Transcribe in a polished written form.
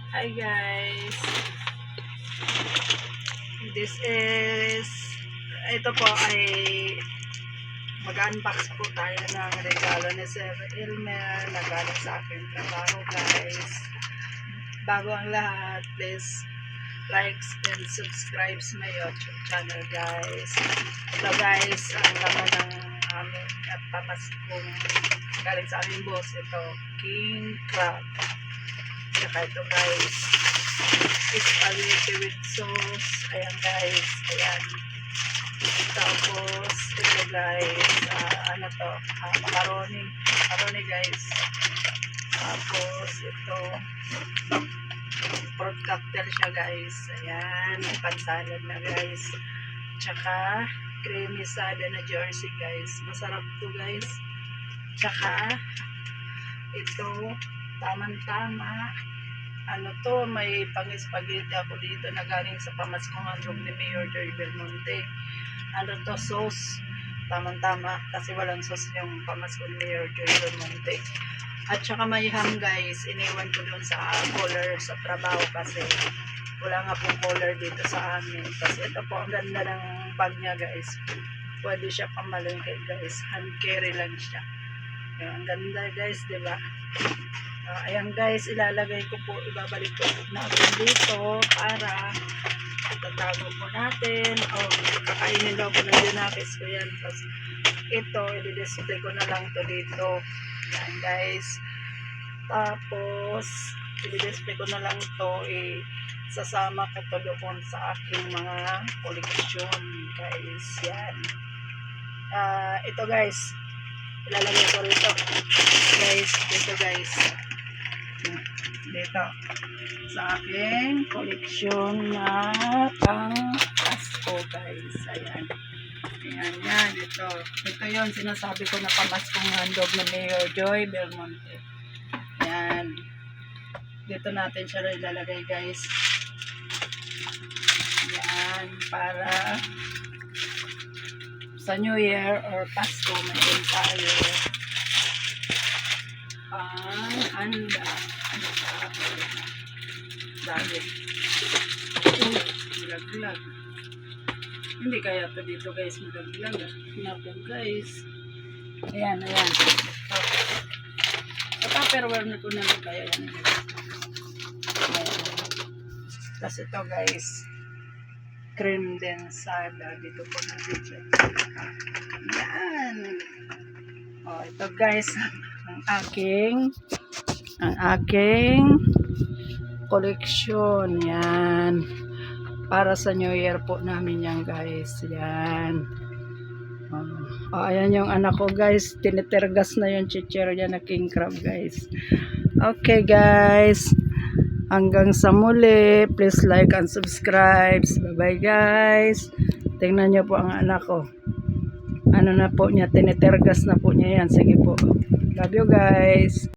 Hi guys, this is, ito po ay mag-unbox po tayo ng regalo ni Sir Elmer na galing sa aking trabaho guys. Bago ang lahat, please likes and subscribe sa my YouTube channel guys. Ito guys, ang laman ng aming at pamaskong galing sa aming boss, ito king crab. Saka ito guys, spaghetti with sauce. Ayan guys, ayan. Tapos ito guys, macaroni. Macaroni guys. Tapos ito, fruit cocktail siya guys. Ayan, pansalad na guys. Tsaka creamy sada na jersey guys. Masarap to guys. Tsaka ito, tamang-tama. Ano to, may pang-spaghetti ako dito na galing sa pamaskong handog ni Mayor Joy Belmonte. Ano to, sauce. Tamang-tama kasi walang sauce yung pamaskong ni Mayor Joy Belmonte. At saka may ham guys, iniwan ko doon sa collar sa trabaho kasi wala nga pong collar dito sa amin. Kasi ito po, ang ganda ng bag niya guys. Pwede siya pamalengke guys. Hand carry lang siya. Ang ganda guys, diba? Ayan guys, ilalagay ko po, ibabalik ko natin dito para itatago po natin. Kakainin daw po ng dinakis ko yan. Tapos ito, i-display ko na lang to dito. Ayan guys. Tapos, i-display ko na lang to, sasama ko to doon sa aking mga koleksyon guys. Yan. Ito guys, ilalagay ko rito. Guys, dito guys. Dito sa aking koleksyon na pang Pasko guys. Ayan. Ayan yan. Ito yun sinasabi ko na pamaskong handog na Mayor Joy Belmonte. Ayan. Dito natin siya ilalagay guys. Ayan. Para sa New Year or Pasko mayroon tayo handa. Ano sa akin? Dali. Milaglag. Hindi kaya ito dito guys, milaglag. Napo guys. Ayan, ayan. Tupperware na ito naman kaya yan. Tapos ito guys, cream densada. Dito po natin siya. Ayan. Ito guys, ang aking koleksyon. Yan. Para sa New Year po namin yan guys. Yan. Ayan yung anak ko guys. Tinitergas na yung chichirya na king crab guys. Okay guys. Hanggang sa muli. Please like and subscribe. Bye bye guys. Tingnan nyo po ang anak ko. Ano na po niya. Tinitergas na po niya yan. Sige po. Love you guys.